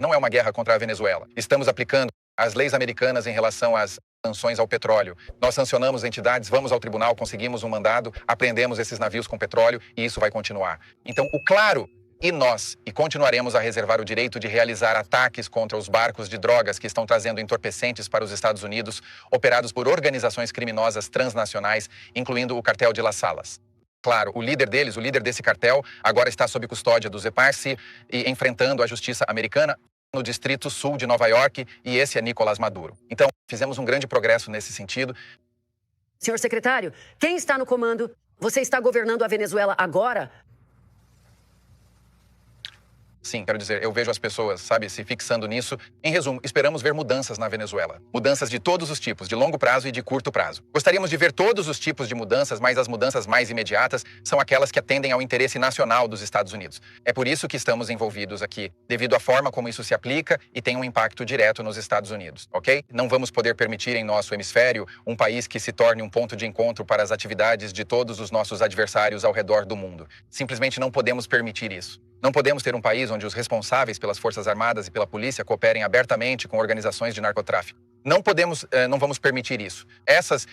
Não é uma guerra contra a Venezuela. Estamos aplicando as leis americanas em relação às sanções ao petróleo. Nós sancionamos entidades, vamos ao tribunal, conseguimos um mandado, apreendemos esses navios com petróleo e isso vai continuar. Então, o claro e nós, e continuaremos a reservar o direito de realizar ataques contra os barcos de drogas que estão trazendo entorpecentes para os Estados Unidos, operados por organizações criminosas transnacionais, incluindo o cartel de Las Salas. Claro, o líder deles, o líder desse cartel, agora está sob custódia do Zeparsi e enfrentando a justiça americana no Distrito Sul de Nova York, e esse é Nicolás Maduro. Então, fizemos um grande progresso nesse sentido. Senhor secretário, quem está no comando? Você está governando a Venezuela agora? Sim, quero dizer, eu vejo as pessoas, sabe, se fixando nisso. Em resumo, esperamos ver mudanças na Venezuela. Mudanças de todos os tipos, de longo prazo e de curto prazo. Gostaríamos de ver todos os tipos de mudanças, mas as mudanças mais imediatas são aquelas que atendem ao interesse nacional dos Estados Unidos. É por isso que estamos envolvidos aqui, devido à forma como isso se aplica e tem um impacto direto nos Estados Unidos, ok? Não vamos poder permitir em nosso hemisfério um país que se torne um ponto de encontro para as atividades de todos os nossos adversários ao redor do mundo. Simplesmente não podemos permitir isso. Não podemos ter um país onde os responsáveis pelas Forças Armadas e pela polícia cooperem abertamente com organizações de narcotráfico. Não vamos permitir isso. Essas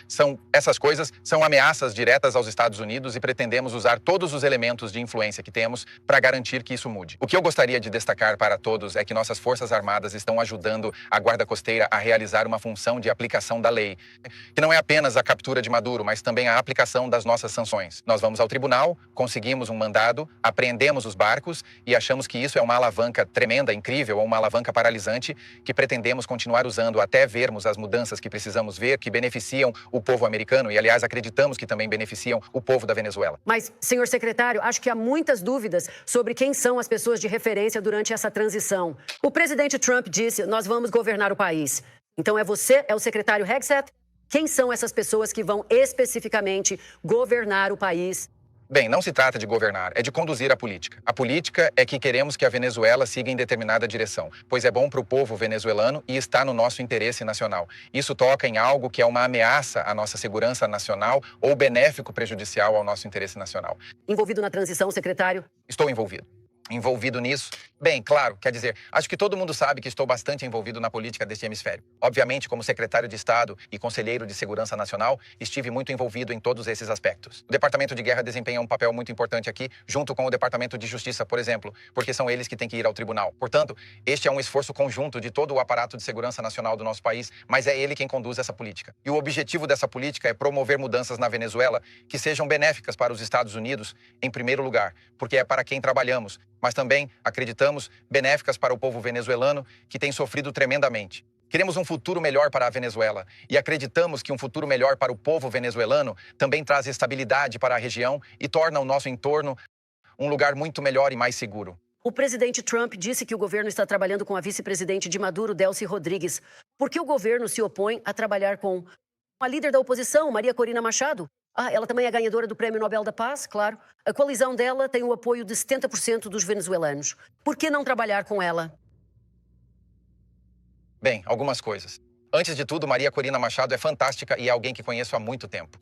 coisas são ameaças diretas aos Estados Unidos e pretendemos usar todos os elementos de influência que temos para garantir que isso mude. O que eu gostaria de destacar para todos é que nossas Forças Armadas estão ajudando a Guarda Costeira a realizar uma função de aplicação da lei, que não é apenas a captura de Maduro, mas também a aplicação das nossas sanções. Nós vamos ao tribunal, conseguimos um mandado, apreendemos os barcos e achamos que isso é uma alavanca tremenda, incrível, ou uma alavanca paralisante que pretendemos continuar usando até vermos as mudanças que precisamos ver, que beneficiam o povo americano e, aliás, acreditamos que também beneficiam o povo da Venezuela. Mas, senhor secretário, acho que há muitas dúvidas sobre quem são as pessoas de referência durante essa transição. O presidente Trump disse, nós vamos governar o país. Então é você, é o secretário Hegseth? Quem são essas pessoas que vão especificamente governar o país? Bem, não se trata de governar, é de conduzir a política. A política é que queremos que a Venezuela siga em determinada direção, pois é bom para o povo venezuelano e está no nosso interesse nacional. Isso toca em algo que é uma ameaça à nossa segurança nacional ou benéfico prejudicial ao nosso interesse nacional. Envolvido na transição, secretário? Estou envolvido nisso? Bem, claro, quer dizer, acho que todo mundo sabe que estou bastante envolvido na política deste hemisfério. Obviamente, como secretário de Estado e conselheiro de Segurança Nacional, estive muito envolvido em todos esses aspectos. O Departamento de Guerra desempenha um papel muito importante aqui, junto com o Departamento de Justiça, por exemplo, porque são eles que têm que ir ao tribunal. Portanto, este é um esforço conjunto de todo o aparato de segurança nacional do nosso país, mas é ele quem conduz essa política. E o objetivo dessa política é promover mudanças na Venezuela que sejam benéficas para os Estados Unidos, em primeiro lugar, porque é para quem trabalhamos, mas também, acreditamos, benéficas para o povo venezuelano, que tem sofrido tremendamente. Queremos um futuro melhor para a Venezuela e acreditamos que um futuro melhor para o povo venezuelano também traz estabilidade para a região e torna o nosso entorno um lugar muito melhor e mais seguro. O presidente Trump disse que o governo está trabalhando com a vice-presidente de Maduro, Delcy Rodrigues. Por que o governo se opõe a trabalhar com a líder da oposição, Maria Corina Machado? Ela também é ganhadora do Prêmio Nobel da Paz, claro. A coalizão dela tem o apoio de 70% dos venezuelanos. Por que não trabalhar com ela? Bem, algumas coisas. Antes de tudo, Maria Corina Machado é fantástica e é alguém que conheço há muito tempo.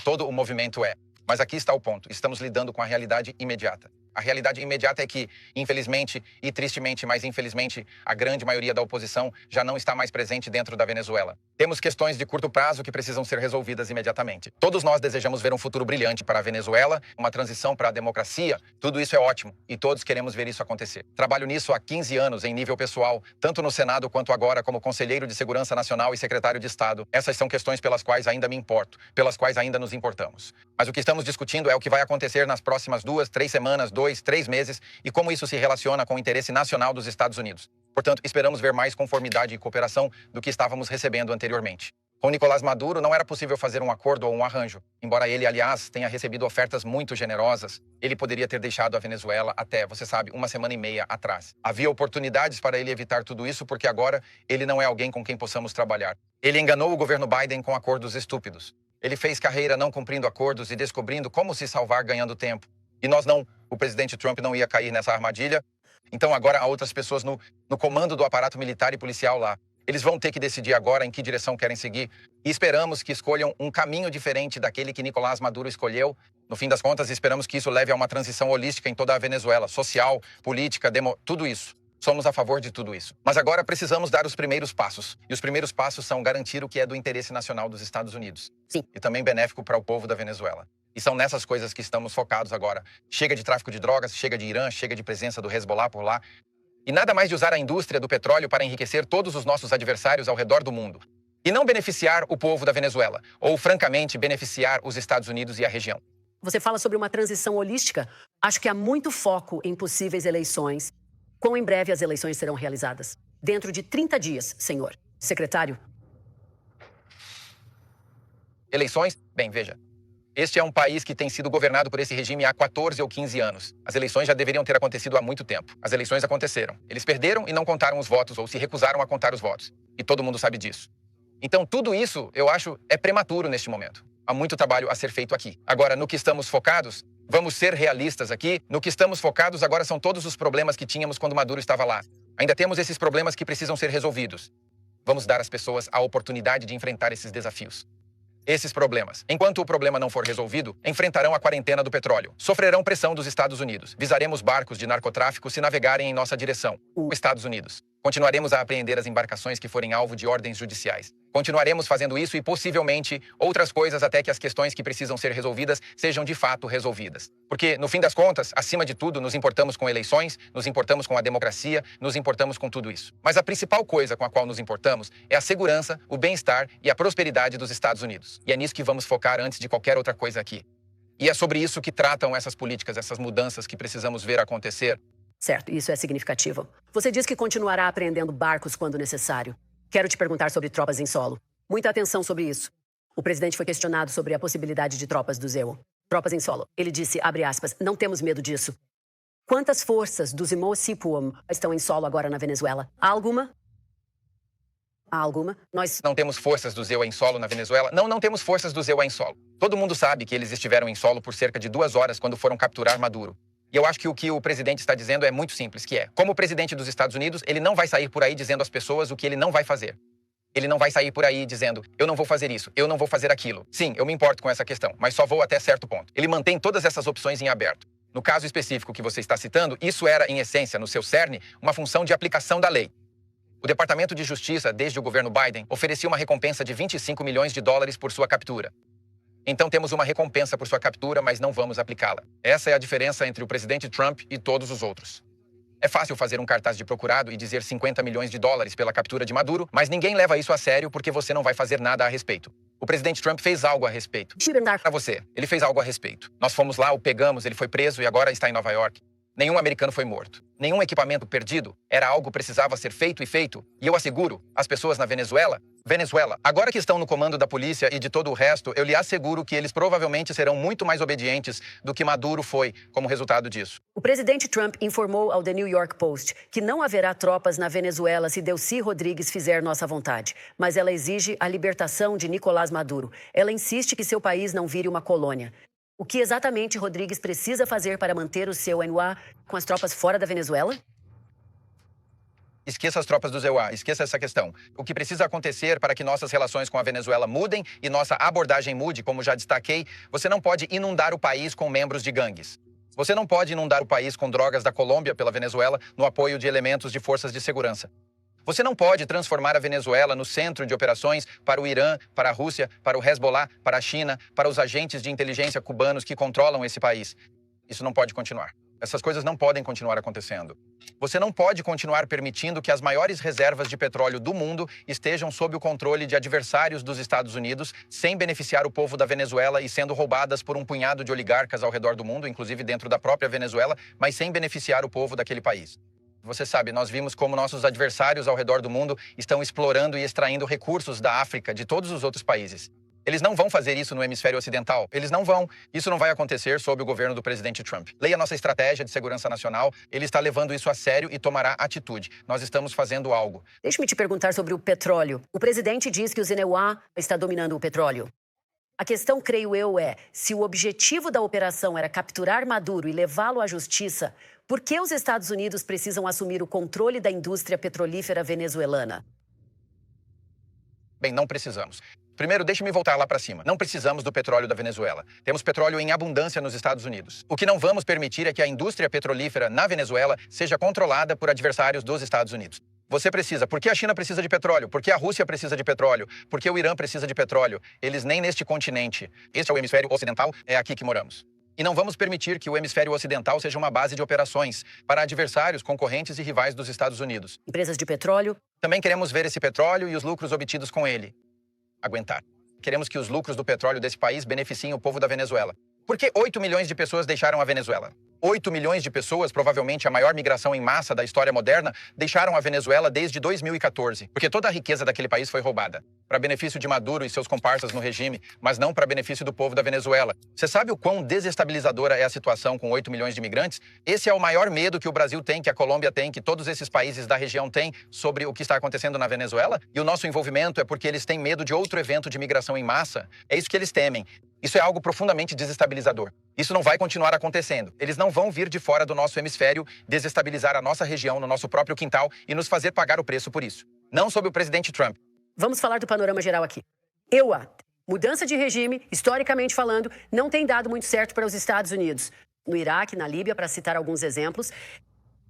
Todo o movimento é. Mas aqui está o ponto. Estamos lidando com a realidade imediata. A realidade imediata é que, infelizmente e tristemente, mas infelizmente, a grande maioria da oposição já não está mais presente dentro da Venezuela. Temos questões de curto prazo que precisam ser resolvidas imediatamente. Todos nós desejamos ver um futuro brilhante para a Venezuela, uma transição para a democracia. Tudo isso é ótimo e todos queremos ver isso acontecer. Trabalho nisso há 15 anos em nível pessoal, tanto no Senado quanto agora como conselheiro de Segurança Nacional e secretário de Estado. Essas são questões pelas quais ainda me importo, pelas quais ainda nos importamos. Mas o que estamos discutindo é o que vai acontecer nas próximas 2, 3 semanas, 2, 3 meses e como isso se relaciona com o interesse nacional dos Estados Unidos. Portanto, esperamos ver mais conformidade e cooperação do que estávamos recebendo anteriormente. Com Nicolás Maduro não era possível fazer um acordo ou um arranjo. Embora ele, aliás, tenha recebido ofertas muito generosas, ele poderia ter deixado a Venezuela até, você sabe, 1 semana e meia atrás. Havia oportunidades para ele evitar tudo isso porque agora ele não é alguém com quem possamos trabalhar. Ele enganou o governo Biden com acordos estúpidos. Ele fez carreira não cumprindo acordos e descobrindo como se salvar ganhando tempo. E nós não, o presidente Trump não ia cair nessa armadilha. Então agora há outras pessoas no comando do aparato militar e policial lá. Eles vão ter que decidir agora em que direção querem seguir. E esperamos que escolham um caminho diferente daquele que Nicolás Maduro escolheu. No fim das contas, esperamos que isso leve a uma transição holística em toda a Venezuela. Social, política, tudo isso. Somos a favor de tudo isso. Mas agora precisamos dar os primeiros passos. E os primeiros passos são garantir o que é do interesse nacional dos Estados Unidos. Sim. E também benéfico para o povo da Venezuela. E são nessas coisas que estamos focados agora. Chega de tráfico de drogas, chega de Irã, chega de presença do Hezbollah por lá. E nada mais de usar a indústria do petróleo para enriquecer todos os nossos adversários ao redor do mundo. E não beneficiar o povo da Venezuela. Ou, francamente, beneficiar os Estados Unidos e a região. Você fala sobre uma transição holística. Acho que há muito foco em possíveis eleições. Quão em breve as eleições serão realizadas? Dentro de 30 dias, senhor. Secretário? Eleições? Bem, veja. Este é um país que tem sido governado por esse regime há 14 ou 15 anos. As eleições já deveriam ter acontecido há muito tempo. As eleições aconteceram. Eles perderam e não contaram os votos ou se recusaram a contar os votos. E todo mundo sabe disso. Então, tudo isso, eu acho, é prematuro neste momento. Há muito trabalho a ser feito aqui. Agora, no que estamos focados, vamos ser realistas aqui. No que estamos focados agora são todos os problemas que tínhamos quando Maduro estava lá. Ainda temos esses problemas que precisam ser resolvidos. Vamos dar às pessoas a oportunidade de enfrentar esses desafios. Esses problemas, enquanto o problema não for resolvido, enfrentarão a quarentena do petróleo, sofrerão pressão dos Estados Unidos, visaremos barcos de narcotráfico se navegarem em nossa direção, os Estados Unidos. Continuaremos a apreender as embarcações que forem alvo de ordens judiciais. Continuaremos fazendo isso e, possivelmente, outras coisas até que as questões que precisam ser resolvidas sejam de fato resolvidas. Porque, no fim das contas, acima de tudo, nos importamos com eleições, nos importamos com a democracia, nos importamos com tudo isso. Mas a principal coisa com a qual nos importamos é a segurança, o bem-estar e a prosperidade dos Estados Unidos. E é nisso que vamos focar antes de qualquer outra coisa aqui. E é sobre isso que tratam essas políticas, essas mudanças que precisamos ver acontecer. Certo, isso é significativo. Você diz que continuará apreendendo barcos quando necessário. Quero te perguntar sobre tropas em solo. Muita atenção sobre isso. O presidente foi questionado sobre a possibilidade de tropas do ZEU. Tropas em solo. Ele disse, abre aspas, não temos medo disso. Quantas forças do Zimó-Sipuam estão em solo agora na Venezuela? Há alguma? Há alguma? Nós não temos forças do ZEU em solo na Venezuela? Não temos forças do ZEU em solo. Todo mundo sabe que eles estiveram em solo por cerca de 2 horas quando foram capturar Maduro. E eu acho que o que o presidente está dizendo é muito simples, que é, como presidente dos Estados Unidos, ele não vai sair por aí dizendo às pessoas o que ele não vai fazer. Ele não vai sair por aí dizendo, eu não vou fazer isso, eu não vou fazer aquilo. Sim, eu me importo com essa questão, mas só vou até certo ponto. Ele mantém todas essas opções em aberto. No caso específico que você está citando, isso era, em essência, no seu cerne, uma função de aplicação da lei. O Departamento de Justiça, desde o governo Biden, oferecia uma recompensa de $25 milhões por sua captura. Então temos uma recompensa por sua captura, mas não vamos aplicá-la. Essa é a diferença entre o presidente Trump e todos os outros. É fácil fazer um cartaz de procurado e dizer $50 milhões pela captura de Maduro, mas ninguém leva isso a sério porque você não vai fazer nada a respeito. O presidente Trump fez algo a respeito. Para você, ele fez algo a respeito. Nós fomos lá, o pegamos, ele foi preso e agora está em Nova York. Nenhum americano foi morto. Nenhum equipamento perdido. Era algo que precisava ser feito e feito. E eu asseguro, as pessoas na Venezuela, agora que estão no comando da polícia e de todo o resto, eu lhe asseguro que eles provavelmente serão muito mais obedientes do que Maduro foi como resultado disso. O presidente Trump informou ao The New York Post que não haverá tropas na Venezuela se Delcy Rodrigues fizer nossa vontade. Mas ela exige a libertação de Nicolás Maduro. Ela insiste que seu país não vire uma colônia. O que exatamente Rodrigues precisa fazer para manter o seu ENUA com as tropas fora da Venezuela? Esqueça as tropas do ZEUA, esqueça essa questão. O que precisa acontecer para que nossas relações com a Venezuela mudem e nossa abordagem mude, como já destaquei, você não pode inundar o país com membros de gangues. Você não pode inundar o país com drogas da Colômbia pela Venezuela no apoio de elementos de forças de segurança. Você não pode transformar a Venezuela no centro de operações para o Irã, para a Rússia, para o Hezbollah, para a China, para os agentes de inteligência cubanos que controlam esse país. Isso não pode continuar. Essas coisas não podem continuar acontecendo. Você não pode continuar permitindo que as maiores reservas de petróleo do mundo estejam sob o controle de adversários dos Estados Unidos, sem beneficiar o povo da Venezuela e sendo roubadas por um punhado de oligarcas ao redor do mundo, inclusive dentro da própria Venezuela, mas sem beneficiar o povo daquele país. Você sabe, nós vimos como nossos adversários ao redor do mundo estão explorando e extraindo recursos da África, de todos os outros países. Eles não vão fazer isso no hemisfério ocidental. Eles não vão. Isso não vai acontecer sob o governo do presidente Trump. Leia nossa estratégia de segurança nacional. Ele está levando isso a sério e tomará atitude. Nós estamos fazendo algo. Deixe-me te perguntar sobre o petróleo. O presidente diz que o ZNUA está dominando o petróleo. A questão, creio eu, é se o objetivo da operação era capturar Maduro e levá-lo à justiça, por que os Estados Unidos precisam assumir o controle da indústria petrolífera venezuelana? Bem, não precisamos. Primeiro, deixe-me voltar lá para cima. Não precisamos do petróleo da Venezuela. Temos petróleo em abundância nos Estados Unidos. O que não vamos permitir é que a indústria petrolífera na Venezuela seja controlada por adversários dos Estados Unidos. Você precisa. Por que a China precisa de petróleo? Por que a Rússia precisa de petróleo? Por que o Irã precisa de petróleo? Eles nem neste continente. Este é o hemisfério ocidental, é aqui que moramos. E não vamos permitir que o hemisfério ocidental seja uma base de operações para adversários, concorrentes e rivais dos Estados Unidos. Empresas de petróleo. Também queremos ver esse petróleo e os lucros obtidos com ele aguentar. Queremos que os lucros do petróleo desse país beneficiem o povo da Venezuela. Por que 8 milhões de pessoas deixaram a Venezuela? 8 milhões de pessoas, provavelmente a maior migração em massa da história moderna, deixaram a Venezuela desde 2014, porque toda a riqueza daquele país foi roubada, para benefício de Maduro e seus comparsas no regime, mas não para benefício do povo da Venezuela. Você sabe o quão desestabilizadora é a situação com 8 milhões de imigrantes? Esse é o maior medo que o Brasil tem, que a Colômbia tem, que todos esses países da região têm sobre o que está acontecendo na Venezuela? E o nosso envolvimento é porque eles têm medo de outro evento de migração em massa? É isso que eles temem. Isso é algo profundamente desestabilizador. Isso não vai continuar acontecendo. Eles não vão vir de fora do nosso hemisfério, desestabilizar a nossa região no nosso próprio quintal e nos fazer pagar o preço por isso. Não sob o presidente Trump. Vamos falar do panorama geral aqui. Mudança de regime, historicamente falando, não tem dado muito certo para os Estados Unidos. No Iraque, na Líbia, para citar alguns exemplos.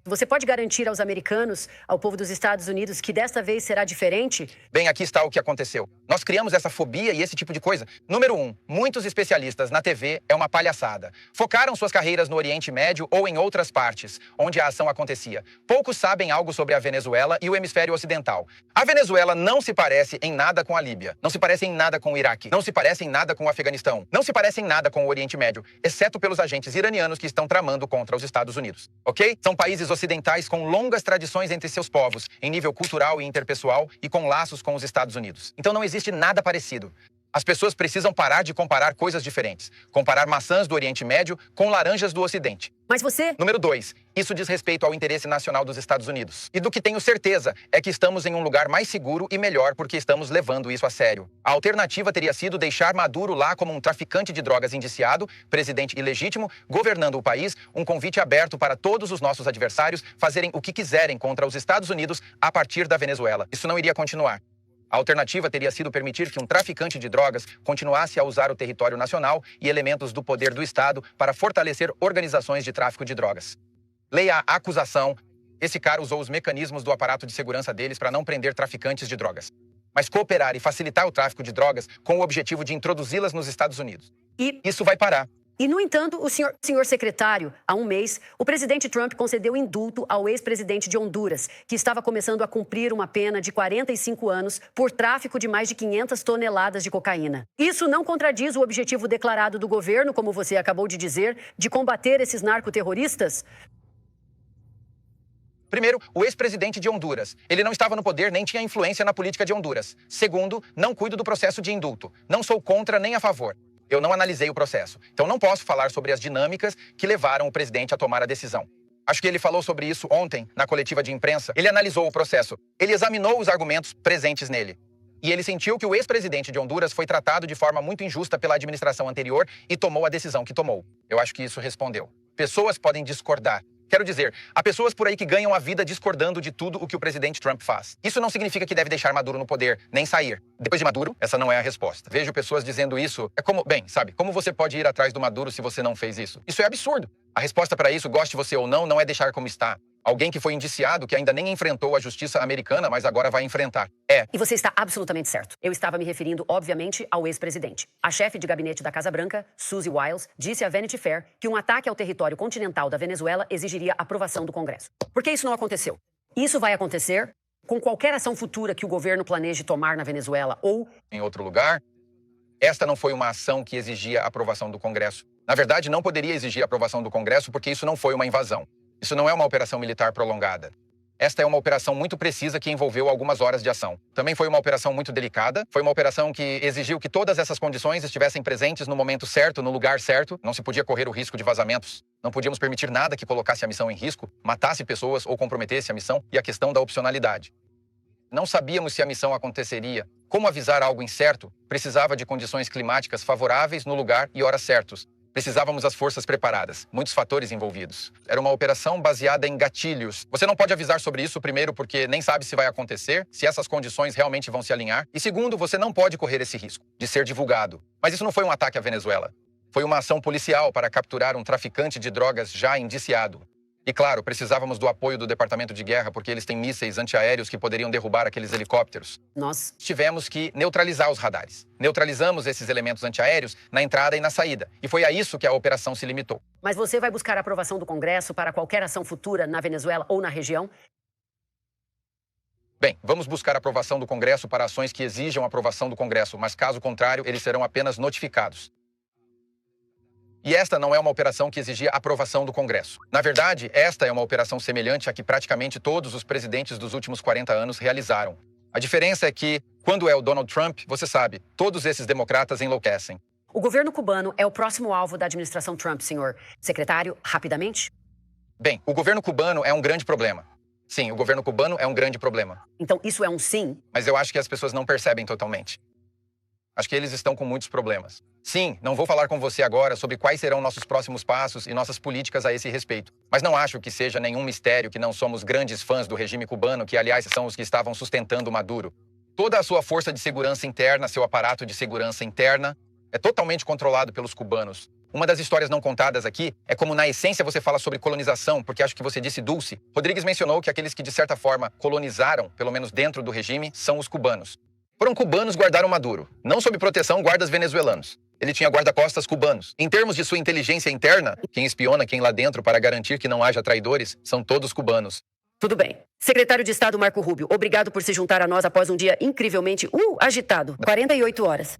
Você pode garantir aos americanos, ao povo dos Estados Unidos, que desta vez será diferente? Bem, aqui está o que aconteceu. Nós criamos essa fobia e esse tipo de coisa. Número 1, muitos especialistas na TV é uma palhaçada. Focaram suas carreiras no Oriente Médio ou em outras partes, onde a ação acontecia. Poucos sabem algo sobre a Venezuela e o hemisfério ocidental. A Venezuela não se parece em nada com a Líbia. Não se parece em nada com o Iraque. Não se parece em nada com o Afeganistão. Não se parece em nada com o Oriente Médio, exceto pelos agentes iranianos que estão tramando contra os Estados Unidos. Ok? São países ocidentais com longas tradições entre seus povos, em nível cultural e interpessoal, e com laços com os Estados Unidos. Então não existe nada parecido. As pessoas precisam parar de comparar coisas diferentes. Comparar maçãs do Oriente Médio com laranjas do Ocidente. Mas você... Número 2, isso diz respeito ao interesse nacional dos Estados Unidos. E do que tenho certeza é que estamos em um lugar mais seguro e melhor porque estamos levando isso a sério. A alternativa teria sido deixar Maduro lá como um traficante de drogas indiciado, presidente ilegítimo, governando o país, um convite aberto para todos os nossos adversários fazerem o que quiserem contra os Estados Unidos a partir da Venezuela. Isso não iria continuar. A alternativa teria sido permitir que um traficante de drogas continuasse a usar o território nacional e elementos do poder do Estado para fortalecer organizações de tráfico de drogas. Leia a acusação. Esse cara usou os mecanismos do aparato de segurança deles para não prender traficantes de drogas, mas cooperar e facilitar o tráfico de drogas com o objetivo de introduzi-las nos Estados Unidos. E isso vai parar. E, no entanto, o senhor secretário, há um mês, o presidente Trump concedeu indulto ao ex-presidente de Honduras, que estava começando a cumprir uma pena de 45 anos por tráfico de mais de 500 toneladas de cocaína. Isso não contradiz o objetivo declarado do governo, como você acabou de dizer, de combater esses narcoterroristas? Primeiro, o ex-presidente de Honduras. Ele não estava no poder nem tinha influência na política de Honduras. Segundo, não cuido do processo de indulto. Não sou contra nem a favor. Eu não analisei o processo, então não posso falar sobre as dinâmicas que levaram o presidente a tomar a decisão. Acho que ele falou sobre isso ontem, na coletiva de imprensa. Ele analisou o processo, ele examinou os argumentos presentes nele. E ele sentiu que o ex-presidente de Honduras foi tratado de forma muito injusta pela administração anterior e tomou a decisão que tomou. Eu acho que isso respondeu. Pessoas podem discordar. Quero dizer, há pessoas por aí que ganham a vida discordando de tudo o que o presidente Trump faz. Isso não significa que deve deixar Maduro no poder, nem sair. Depois de Maduro, essa não é a resposta. Vejo pessoas dizendo isso. É como, bem, sabe, como você pode ir atrás do Maduro se você não fez isso? Isso é absurdo. A resposta para isso, goste você ou não é deixar como está. Alguém que foi indiciado, que ainda nem enfrentou a justiça americana, mas agora vai enfrentar. E você está absolutamente certo. Eu estava me referindo, obviamente, ao ex-presidente. A chefe de gabinete da Casa Branca, Suzy Wiles, disse à Vanity Fair que um ataque ao território continental da Venezuela exigiria aprovação do Congresso. Por que isso não aconteceu? Isso vai acontecer com qualquer ação futura que o governo planeje tomar na Venezuela ou em outro lugar. Esta não foi uma ação que exigia aprovação do Congresso. Na verdade, não poderia exigir aprovação do Congresso porque isso não foi uma invasão. Isso não é uma operação militar prolongada. Esta é uma operação muito precisa que envolveu algumas horas de ação. Também foi uma operação muito delicada. Foi uma operação que exigiu que todas essas condições estivessem presentes no momento certo, no lugar certo. Não se podia correr o risco de vazamentos. Não podíamos permitir nada que colocasse a missão em risco, matasse pessoas ou comprometesse a missão. E a questão da opcionalidade. Não sabíamos se a missão aconteceria. Como avisar algo incerto? Precisava de condições climáticas favoráveis no lugar e horas certos. Precisávamos das forças preparadas, muitos fatores envolvidos. Era uma operação baseada em gatilhos. Você não pode avisar sobre isso, primeiro, porque nem sabe se vai acontecer, se essas condições realmente vão se alinhar. E segundo, você não pode correr esse risco de ser divulgado. Mas isso não foi um ataque à Venezuela. Foi uma ação policial para capturar um traficante de drogas já indiciado. E claro, precisávamos do apoio do Departamento de Guerra, porque eles têm mísseis antiaéreos que poderiam derrubar aqueles helicópteros. Nós Tivemos que neutralizar os radares. Neutralizamos esses elementos antiaéreos na entrada e na saída. E foi a isso que a operação se limitou. Mas você vai buscar a aprovação do Congresso para qualquer ação futura na Venezuela ou na região? Bem, vamos buscar a aprovação do Congresso para ações que exijam a aprovação do Congresso, mas caso contrário, eles serão apenas notificados. E esta não é uma operação que exigia aprovação do Congresso. Na verdade, esta é uma operação semelhante à que praticamente todos os presidentes dos últimos 40 anos realizaram. A diferença é que, quando é o Donald Trump, você sabe, todos esses democratas enlouquecem. O governo cubano é o próximo alvo da administração Trump, senhor secretário, rapidamente? Bem, o governo cubano é um grande problema. Sim, o governo cubano é um grande problema. Então isso é um sim? Mas eu acho que as pessoas não percebem totalmente. Acho que eles estão com muitos problemas. Sim, não vou falar com você agora sobre quais serão nossos próximos passos e nossas políticas a esse respeito. Mas não acho que seja nenhum mistério que não somos grandes fãs do regime cubano, que, aliás, são os que estavam sustentando Maduro. Toda a sua força de segurança interna, seu aparato de segurança interna, é totalmente controlado pelos cubanos. Uma das histórias não contadas aqui é como, na essência, você fala sobre colonização, porque acho que você disse Dulce. Rodrigues mencionou que aqueles que, de certa forma, colonizaram, pelo menos dentro do regime, são os cubanos. Foram cubanos guardaram Maduro, não sob proteção guardas venezuelanos. Ele tinha guarda-costas cubanos. Em termos de sua inteligência interna, quem espiona quem lá dentro para garantir que não haja traidores são todos cubanos. Tudo bem. Secretário de Estado Marco Rubio, obrigado por se juntar a nós após um dia incrivelmente agitado. 48 horas.